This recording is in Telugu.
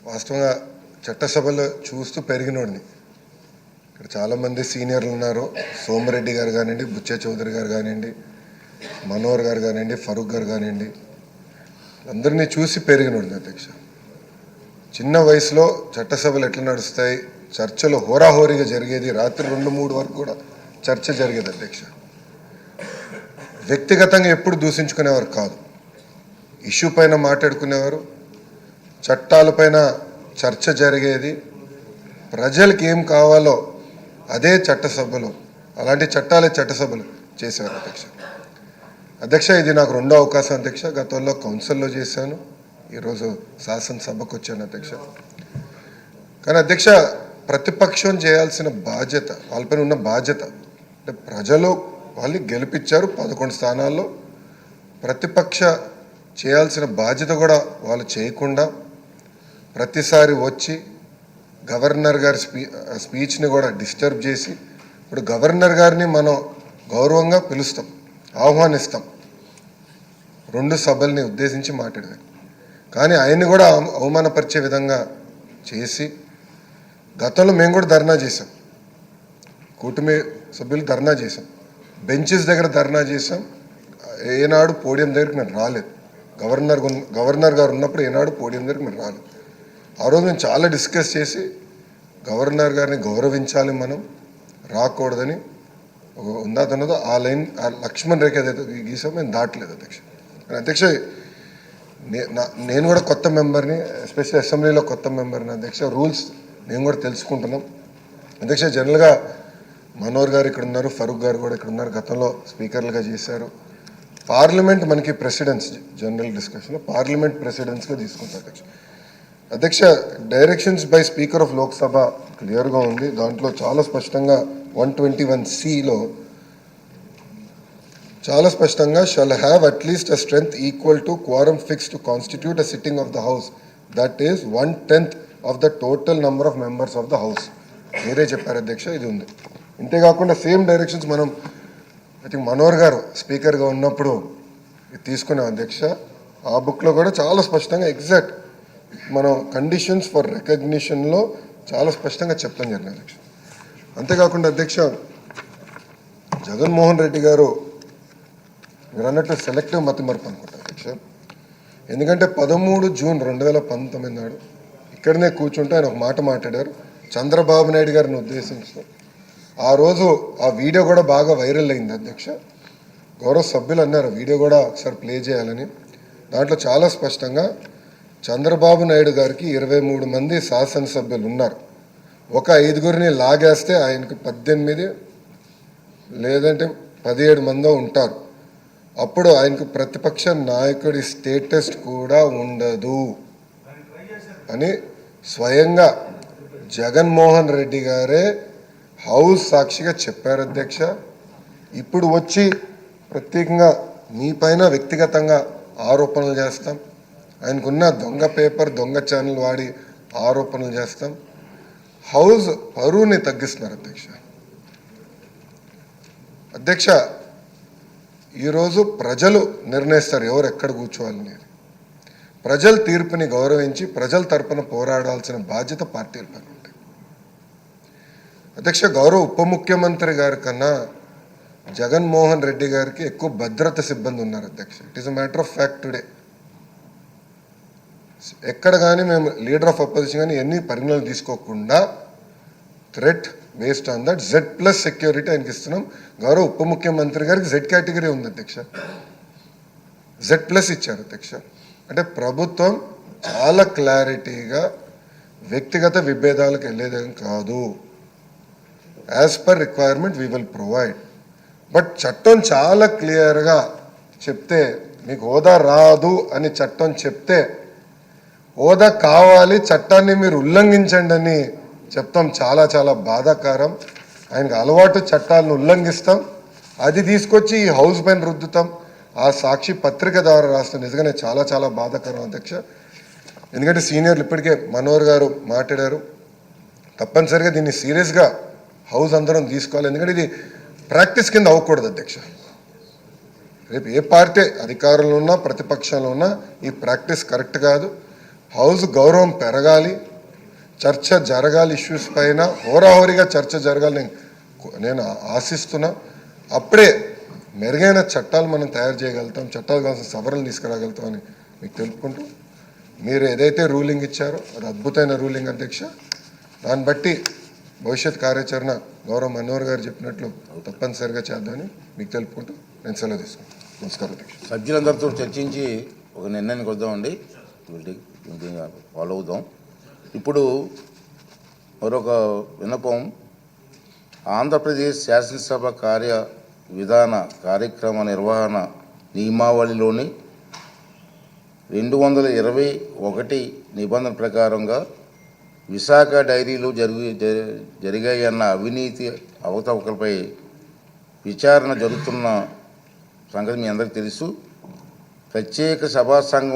వాస్తవంగా చట్టసభలో చూస్తూ పెరిగినోడిని. ఇక్కడ చాలామంది సీనియర్లు ఉన్నారు. సోమిరెడ్డి గారు కానివ్వండి, బుచ్చే చౌదరి గారు కానివ్వండి, మనోహర్ గారు కానివ్వండి, ఫరూక్ గారు కానివ్వండి, అందరినీ చూసి పెరిగినోడిని అధ్యక్ష. చిన్న వయసులో చట్టసభలు ఎట్లా నడుస్తాయి, చర్చలు హోరాహోరీగా జరిగేది, రాత్రి 2-3 వరకు కూడా చర్చ జరిగేది అధ్యక్ష. వ్యక్తిగతంగా ఎప్పుడు దూషించుకునేవారు కాదు, ఇష్యూ పైన మాట్లాడుకునేవారు, చట్టాలపైన చర్చ జరిగేది, ప్రజలకు ఏం కావాలో అదే చట్టసభలు, అలాంటి చట్టాలే చట్టసభలు చేసేవారు అధ్యక్ష. అధ్యక్ష, ఇది నాకు రెండో అవకాశం అధ్యక్ష. గతంలో కౌన్సిల్లో చేశాను, ఈరోజు శాసనసభకు వచ్చాను అధ్యక్ష. కానీ అధ్యక్ష, ప్రతిపక్షం చేయాల్సిన బాధ్యత, వాళ్ళపైన ఉన్న బాధ్యత అంటే ప్రజలు వాళ్ళు గెలిపించారు 11 స్థానాల్లో, ప్రతిపక్ష చేయాల్సిన బాధ్యత కూడా వాళ్ళు చేయకుండా ప్రతిసారి వచ్చి గవర్నర్ గారి స్పీచ్ని కూడా డిస్టర్బ్ చేసి, ఇప్పుడు గవర్నర్ గారిని మనం గౌరవంగా పిలుస్తాం, ఆహ్వానిస్తాం 2 సభల్ని ఉద్దేశించి మాట్లాడారు, కానీ ఆయన్ని కూడా అవమానపరిచే విధంగా చేసి, గతంలో మేము కూడా ధర్నా చేసాం, కూటమి సభ్యులు ధర్నా చేసాం, బెంచెస్ దగ్గర ధర్నా చేసాం. ఏనాడు పోడియం దగ్గరికి మేము రాలేదు, గవర్నర్ గారు ఉన్నప్పుడు ఏనాడు పోడియం దగ్గరికి మేము రాలేదు. ఆ రోజు మేము చాలా డిస్కస్ చేసి గవర్నర్ గారిని గౌరవించాలి, మనం రాకూడదని ఉందా ఆ లైన్, ఆ లక్ష్మణ్ రేఖ ఏదైతే గీసాం మేము దాటలేదు అధ్యక్ష. అధ్యక్ష, నేను కూడా కొత్త మెంబర్ని, ఎస్పెషల్లీ అసెంబ్లీలో కొత్త మెంబర్ని అధ్యక్ష. రూల్స్ నేను కూడా తెలుసుకుంటున్నాం అధ్యక్ష. జనరల్గా మనోహర్ గారు ఇక్కడ ఉన్నారు, ఫరూక్ గారు కూడా ఇక్కడ ఉన్నారు, గతంలో స్పీకర్లుగా చేశారు. పార్లమెంట్ మనకి ప్రెసిడెన్స్, జనరల్ డిస్కషన్లో పార్లమెంట్ ప్రెసిడెన్స్గా తీసుకుంటారు అధ్యక్ష. అధ్యక్ష, directions by speaker of Lok Sabha క్లియర్గా ఉంది. దాంట్లో చాలా స్పష్టంగా 121(c)లో చాలా స్పష్టంగా shall have at least a strength equal to క్వారం fix to constitute a sitting of the house, that is 1/10 of the total number of members of the house. మీరే చెప్పారు అధ్యక్ష, ఇది ఉంది. ఇంతేకాకుండా సేమ్ డైరెక్షన్స్ మనం ఐ థింక్ మనోహర్ గారు స్పీకర్గా ఉన్నప్పుడు తీసుకున్నాం అధ్యక్ష. ఆ బుక్లో కూడా చాలా స్పష్టంగా ఎగ్జాక్ట్ మనం కండిషన్స్ ఫర్ రికగ్నిషన్లో చాలా స్పష్టంగా చెప్తాం జరిగింది అధ్యక్ష. అంతేకాకుండా అధ్యక్ష, జగన్మోహన్ రెడ్డి గారు మీరు అన్నట్లు సెలెక్టివ్ మతిమరుపు అనుకుంటా అధ్యక్ష. ఎందుకంటే 13 జూన్ 2019 నాడు ఇక్కడనే కూర్చుంటే ఆయన ఒక మాట మాట్లాడారు చంద్రబాబు నాయుడు గారిని ఉద్దేశించి. ఆ రోజు ఆ వీడియో కూడా బాగా వైరల్ అయింది అధ్యక్ష. గౌరవ సభ్యులు అన్నారు వీడియో కూడా ఒకసారి ప్లే చేయాలని. దాంట్లో చాలా స్పష్టంగా చంద్రబాబు నాయుడు గారికి 23 మంది శాసనసభ్యులు ఉన్నారు, ఒక 5గురిని లాగేస్తే ఆయనకు 18 లేదంటే 17 మందో ఉంటారు. అప్పుడు ఆయనకు ప్రతిపక్ష నాయకుడి స్టేటస్ కూడా ఉండదు అని స్వయంగా జగన్మోహన్ రెడ్డి గారే హౌస్ సాక్షిగా చెప్పారు అధ్యక్ష. ఇప్పుడు వచ్చి ప్రత్యేకంగా మీ పైన వ్యక్తిగతంగా ఆరోపణలు చేస్తాం, ఆయనకున్న దొంగ పేపర్, దొంగ ఛానల్ వాడి ఆరోపణలు చేస్తాం. హౌస్ పరువుని తగ్గిస్తున్నారు అధ్యక్ష. అధ్యక్ష, ఈరోజు ప్రజలు నిర్ణయిస్తారు ఎవరు ఎక్కడ కూర్చోవాలని. ప్రజల తీర్పుని గౌరవించి ప్రజల తరపున పోరాడాల్సిన బాధ్యత పార్టీల పైన ఉంటాయి అధ్యక్ష. గౌరవ ఉప ముఖ్యమంత్రి గారి కన్నా జగన్మోహన్ రెడ్డి గారికి ఎక్కువ భద్రత సిబ్బంది ఉన్నారు అధ్యక్ష. It is a matter of fact today. ఎక్కడ కానీ మేము లీడర్ ఆఫ్ అపోజిషన్ కానీ ఎన్ని పరిగణనలు తీసుకోకుండా threat based on that Z+ security ఆయనకి ఇస్తున్నాం. గౌరవ ఉప ముఖ్యమంత్రి గారికి Z కేటగిరీ ఉంది అధ్యక్ష, Z+ ఇచ్చారు అధ్యక్ష. అంటే ప్రభుత్వం చాలా క్లారిటీగా వ్యక్తిగత విభేదాలకు వెళ్ళేదేం కాదు, as per requirement we will provide. But చట్టం చాలా క్లియర్గా చెప్తే, మీకు హోదా రాదు అని చట్టం చెప్తే హోదా కావాలి, చట్టాన్ని మీరు ఉల్లంఘించండి అని చెప్తాం. చాలా చాలా బాధాకరం. ఆయనకు అలవాటు చట్టాలను ఉల్లంఘిస్తాం, అది తీసుకొచ్చి ఈ హౌస్ పైన రుద్దుతాం. ఆ సాక్షి పత్రిక ద్వారా రాస్తాం. నిజంగానే చాలా చాలా బాధాకరం అధ్యక్ష. ఎందుకంటే సీనియర్లు ఇప్పటికే మనోహర్ గారు మాట్లాడారు, తప్పనిసరిగా దీన్ని సీరియస్గా హౌస్ అందరం తీసుకోవాలి. ఎందుకంటే ఇది ప్రాక్టీస్ కింద అవ్వకూడదు అధ్యక్ష. రేపు ఏ పార్టీ అధికారంలో ఉన్నా ప్రతిపక్షంలో ఉన్నా ఈ ప్రాక్టీస్ కరెక్ట్ కాదు. హౌస్ గౌరవం పెరగాలి, చర్చ జరగాలి, ఇష్యూస్ పైన హోరాహోరీగా చర్చ జరగాలి నేను ఆశిస్తున్నా. అప్పుడే మెరుగైన చట్టాలు మనం తయారు చేయగలుగుతాం, చట్టాలు కావాల్సిన సవరణలు తీసుకురాగలుగుతాం అని మీకు తెలుపుకుంటూ, మీరు ఏదైతే రూలింగ్ ఇచ్చారో అది అద్భుతమైన రూలింగ్ అధ్యక్ష. దాన్ని బట్టి భవిష్యత్ కార్యాచరణ గౌరవ మనోహర్ గారు చెప్పినట్లు తప్పనిసరిగా చేద్దామని మీకు తెలుపుకుంటూ నేను సెలవు తీసుకుంటాను. నమస్కారం అధ్యక్ష. సభ్యులందరితో చర్చించి ఒక నిర్ణయానికి వద్దామండి, ఫాలో అవుదాం. ఇప్పుడు మరొక విన్నపం, ఆంధ్రప్రదేశ్ శాసనసభ విధాన కార్యక్రమ నిర్వహణ నియమావళిలోని 221 నిబంధన ప్రకారంగా విశాఖ డైరీలో జరిగాయన్న అవినీతి అవకతవకలపై విచారణ జరుగుతున్న సంగతి మీ అందరికీ తెలుసు. ప్రత్యేక సభా సంఘం